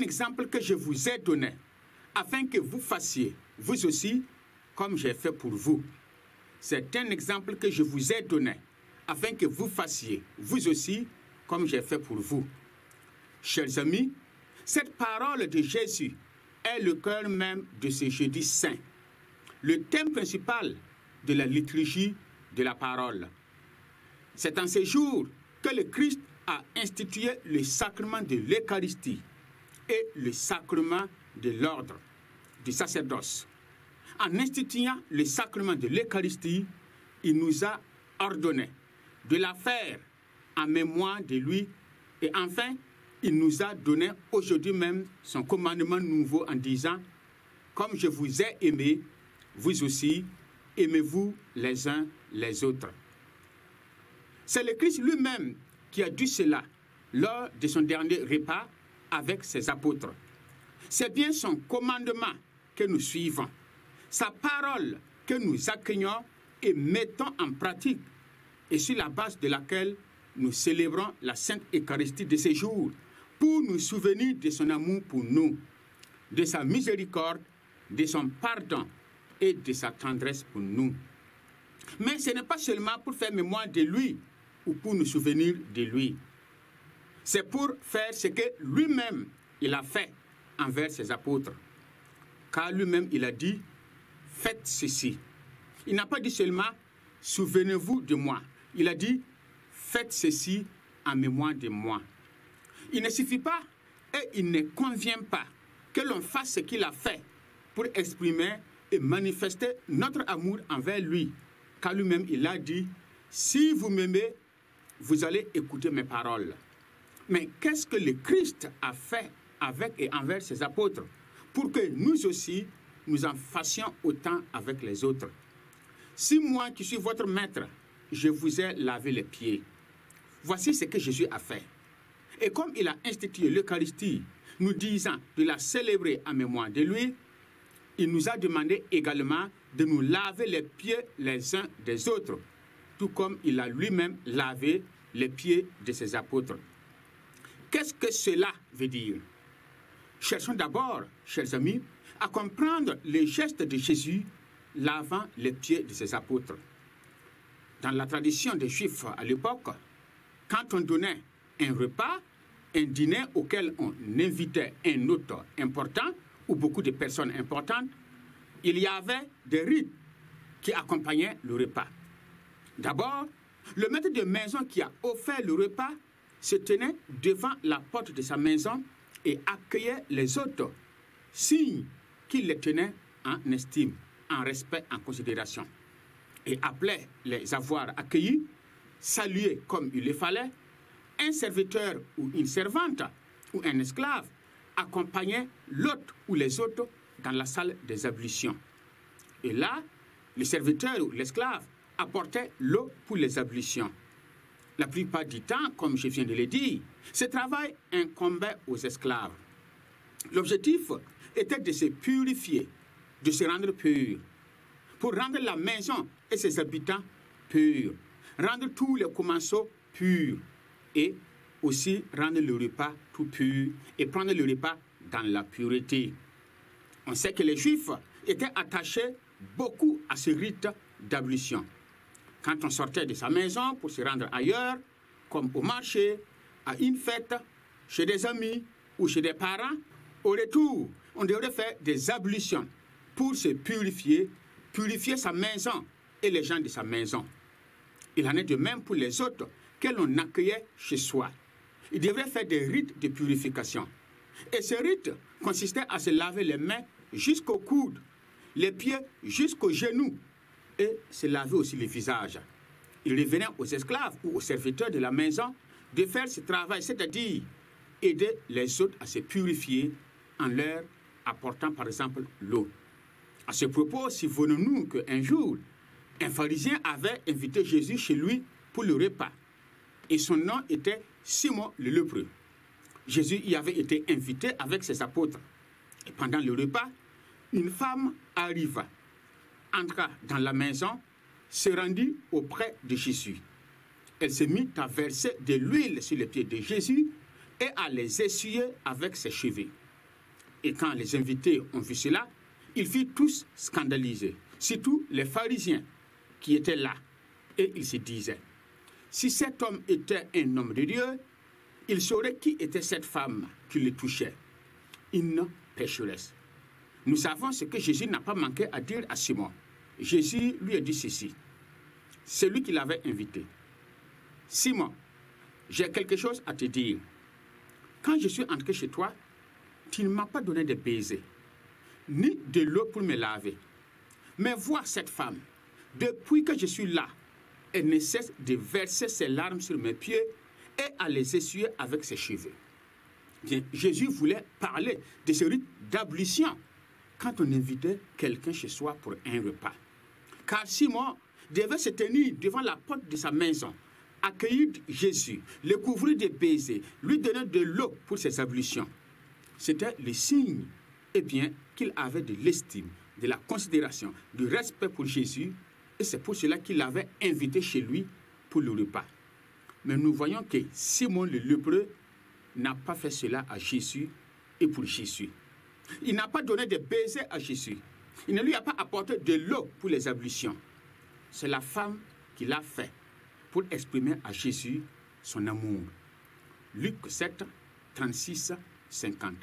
exemple que je vous ai donné, afin que vous fassiez, vous aussi, comme j'ai fait pour vous. C'est un exemple que je vous ai donné, afin que vous fassiez, vous aussi, comme j'ai fait pour vous. Chers amis, cette parole de Jésus est le cœur même de ce jeudi saint, le thème principal de la liturgie de la parole. C'est en ce jour que le Christ a institué le sacrement de l'Eucharistie et le sacrement de l'ordre du sacerdoce. En instituant le sacrement de l'Eucharistie, il nous a ordonné de la faire en mémoire de lui et enfin, il nous a donné aujourd'hui même son commandement nouveau en disant « Comme je vous ai aimé, vous aussi, aimez-vous les uns les autres. » C'est le Christ lui-même qui a dit cela lors de son dernier repas avec ses apôtres. C'est bien son commandement que nous suivons, sa parole que nous accueillons et mettons en pratique, et sur la base de laquelle nous célébrons la Sainte Eucharistie de ce jour pour nous souvenir de son amour pour nous, de sa miséricorde, de son pardon et de sa tendresse pour nous. Mais ce n'est pas seulement pour faire mémoire de lui ou pour nous souvenir de lui. C'est pour faire ce que lui-même il a fait envers ses apôtres. Car lui-même il a dit « Faites ceci ». Il n'a pas dit seulement « Souvenez-vous de moi ». Il a dit « Faites ceci en mémoire de moi ». Il ne suffit pas et il ne convient pas que l'on fasse ce qu'il a fait pour exprimer et manifester notre amour envers lui. Car lui-même, il a dit, si vous m'aimez, vous allez écouter mes paroles. Mais qu'est-ce que le Christ a fait avec et envers ses apôtres pour que nous aussi, nous en fassions autant avec les autres? Si moi qui suis votre maître, je vous ai lavé les pieds, voici ce que Jésus a fait. Et comme il a institué l'Eucharistie, nous disant de la célébrer en mémoire de lui, il nous a demandé également de nous laver les pieds les uns des autres, tout comme il a lui-même lavé les pieds de ses apôtres. Qu'est-ce que cela veut dire? Cherchons d'abord, chers amis, à comprendre les gestes de Jésus lavant les pieds de ses apôtres. Dans la tradition des Juifs à l'époque, quand on donnait un repas, un dîner auquel on invitait un hôte important ou beaucoup de personnes importantes, il y avait des rites qui accompagnaient le repas. D'abord, le maître de maison qui a offert le repas se tenait devant la porte de sa maison et accueillait les hôtes, signe qu'il les tenait en estime, en respect, en considération, et appelait les avoir accueillis, salués comme il le fallait. Un serviteur ou une servante ou un esclave accompagnait l'hôte ou les hôtes dans la salle des ablutions. Et là, le serviteur ou l'esclave apportait l'eau pour les ablutions. La plupart du temps, comme je viens de le dire, ce travail incombait aux esclaves. L'objectif était de se purifier, de se rendre pur, pour rendre la maison et ses habitants purs, rendre tous les commensaux purs, et aussi rendre le repas tout pur et prendre le repas dans la pureté. On sait que les Juifs étaient attachés beaucoup à ce rite d'ablution. Quand on sortait de sa maison pour se rendre ailleurs, comme au marché, à une fête, chez des amis ou chez des parents, au retour, on devrait faire des ablutions pour se purifier, purifier sa maison et les gens de sa maison. Il en est de même pour les autres que l'on accueillait chez soi. Il devrait faire des rites de purification. Et ce rite consistait à se laver les mains jusqu'au coude, les pieds jusqu'aux genoux, et se laver aussi le visage. Il revenait aux esclaves ou aux serviteurs de la maison de faire ce travail, c'est-à-dire aider les autres à se purifier en leur apportant par exemple l'eau. À ce propos, souvenons-nous qu'un jour, un pharisien avait invité Jésus chez lui pour le repas. Et son nom était Simon le lépreux. Jésus y avait été invité avec ses apôtres. Et pendant le repas, une femme arriva, entra dans la maison, se rendit auprès de Jésus. Elle se mit à verser de l'huile sur les pieds de Jésus et à les essuyer avec ses cheveux. Et quand les invités ont vu cela, ils furent tous scandalisés, surtout les pharisiens qui étaient là. Et ils se disaient, si cet homme était un homme de Dieu, il saurait qui était cette femme qui le touchait. Une pécheresse. Nous savons ce que Jésus n'a pas manqué à dire à Simon. Jésus lui a dit ceci. C'est lui qui l'avait invité. Simon, j'ai quelque chose à te dire. Quand je suis entré chez toi, tu ne m'as pas donné de baisers, ni de l'eau pour me laver. Mais vois cette femme, depuis que je suis là, elle ne cesse de verser ses larmes sur mes pieds et à les essuyer avec ses cheveux. Bien, Jésus voulait parler de ce rite d'ablution quand on invitait quelqu'un chez soi pour un repas. Car Simon devait se tenir devant la porte de sa maison, accueillir Jésus, le couvrir de baisers, lui donner de l'eau pour ses ablutions. C'était le signe, qu'il avait de l'estime, de la considération, du respect pour Jésus, et c'est pour cela qu'il l'avait invité chez lui pour le repas. Mais nous voyons que Simon le lépreux n'a pas fait cela à Jésus et pour Jésus. Il n'a pas donné de baisers à Jésus. Il ne lui a pas apporté de l'eau pour les ablutions. C'est la femme qui l'a fait pour exprimer à Jésus son amour. Luc 7, 36, 50.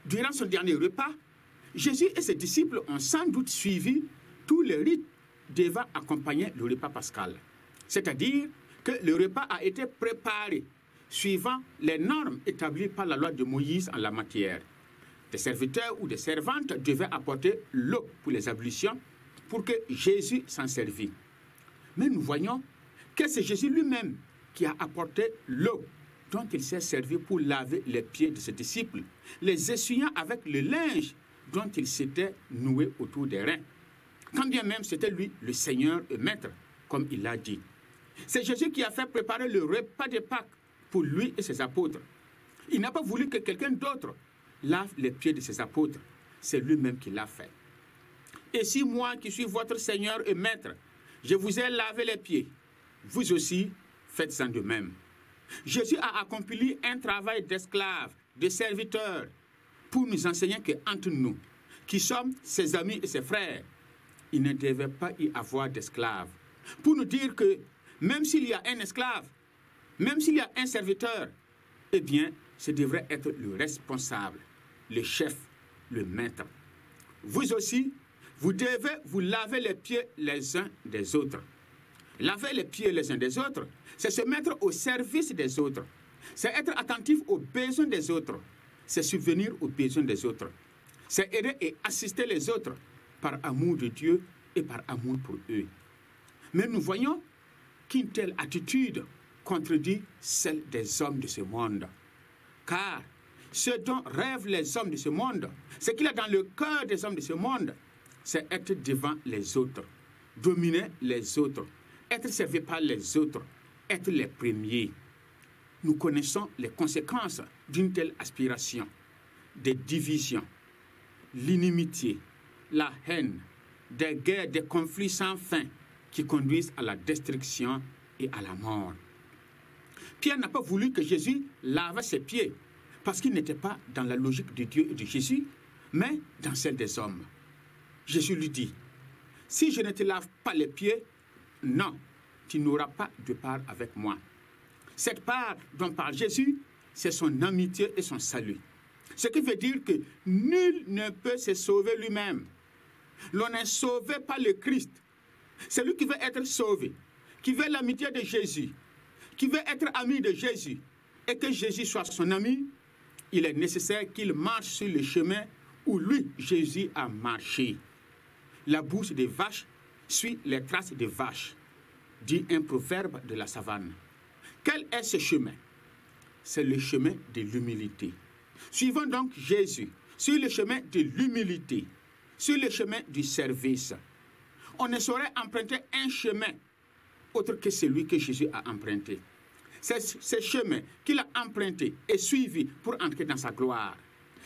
Durant son dernier repas, Jésus et ses disciples ont sans doute suivi tous les rites devant accompagner le repas pascal. C'est-à-dire que le repas a été préparé suivant les normes établies par la loi de Moïse en la matière. Des serviteurs ou des servantes devaient apporter l'eau pour les ablutions pour que Jésus s'en servît. Mais nous voyons que c'est Jésus lui-même qui a apporté l'eau dont il s'est servi pour laver les pieds de ses disciples, les essuyant avec le linge dont il s'était noué autour des reins. Quand bien même c'était lui le Seigneur et Maître, comme il l'a dit. C'est Jésus qui a fait préparer le repas de Pâques pour lui et ses apôtres. Il n'a pas voulu que quelqu'un d'autre lave les pieds de ses apôtres. C'est lui-même qui l'a fait. Et si moi, qui suis votre Seigneur et Maître, je vous ai lavé les pieds, vous aussi faites-en de même. Jésus a accompli un travail d'esclave, de serviteur, pour nous enseigner qu'entre nous, qui sommes ses amis et ses frères, il ne devait pas y avoir d'esclaves. Pour nous dire que même s'il y a un esclave, même s'il y a un serviteur, ce devrait être le responsable, le chef, le maître. Vous aussi, vous devez vous laver les pieds les uns des autres. Laver les pieds les uns des autres, c'est se mettre au service des autres. C'est être attentif aux besoins des autres. C'est subvenir aux besoins des autres. C'est aider et assister les autres par amour de Dieu et par amour pour eux. Mais nous voyons qu'une telle attitude contredit celle des hommes de ce monde. Car ce dont rêvent les hommes de ce monde, ce qu'il y a dans le cœur des hommes de ce monde, c'est être devant les autres, dominer les autres, être servi par les autres, être les premiers. Nous connaissons les conséquences d'une telle aspiration, des divisions, l'inimitié, la haine, des guerres, des conflits sans fin qui conduisent à la destruction et à la mort. Pierre n'a pas voulu que Jésus lave ses pieds parce qu'il n'était pas dans la logique de Dieu et de Jésus, mais dans celle des hommes. Jésus lui dit, si je ne te lave pas les pieds, non, tu n'auras pas de part avec moi. Cette part dont parle Jésus, c'est son amitié et son salut. Ce qui veut dire que nul ne peut se sauver lui-même. L'on est sauvé par le Christ. Celui qui veut être sauvé, qui veut l'amitié de Jésus, qui veut être ami de Jésus, et que Jésus soit son ami, il est nécessaire qu'il marche sur le chemin où lui, Jésus, a marché. La bouche des vaches suit les traces des vaches, dit un proverbe de la savane. Quel est ce chemin? C'est le chemin de l'humilité. Suivons donc Jésus sur le chemin de l'humilité, sur le chemin du service. On ne saurait emprunter un chemin autre que celui que Jésus a emprunté. C'est ce chemin qu'il a emprunté et suivi pour entrer dans sa gloire.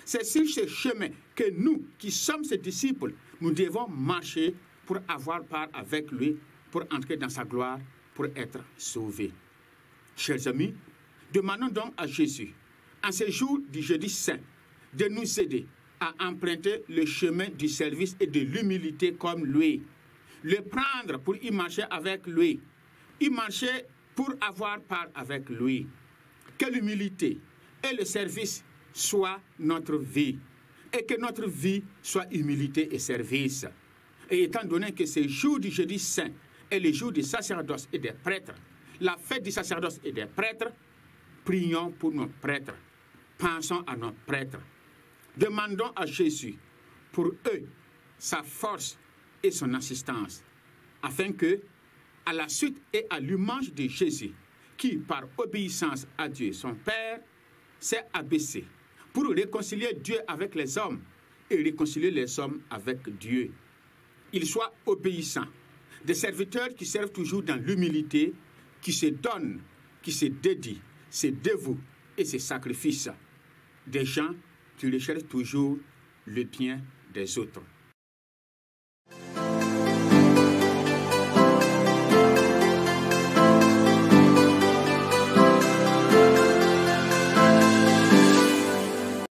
C'est sur ce chemin que nous, qui sommes ses disciples, nous devons marcher pour avoir part avec lui, pour entrer dans sa gloire, pour être sauvés. Chers amis, demandons donc à Jésus, en ce jour du jeudi saint, de nous aider à emprunter le chemin du service et de l'humilité comme lui. Le prendre pour y marcher avec lui. Y marcher pour avoir part avec lui. Que l'humilité et le service soient notre vie. Et que notre vie soit humilité et service. Et étant donné que ce jour du jeudi saint est le jour du sacerdoce et des prêtres, la fête du sacerdoce et des prêtres, prions pour nos prêtres. Pensons à nos prêtres. Demandons à Jésus, pour eux, sa force et son assistance, afin que, à la suite et à l'image de Jésus, qui, par obéissance à Dieu, son Père, s'est abaissé pour réconcilier Dieu avec les hommes et réconcilier les hommes avec Dieu. Ils soient obéissants, des serviteurs qui servent toujours dans l'humilité, qui se donnent, qui se dédient, se dévouent et se sacrifient. Des gens qui recherchent toujours le bien des autres.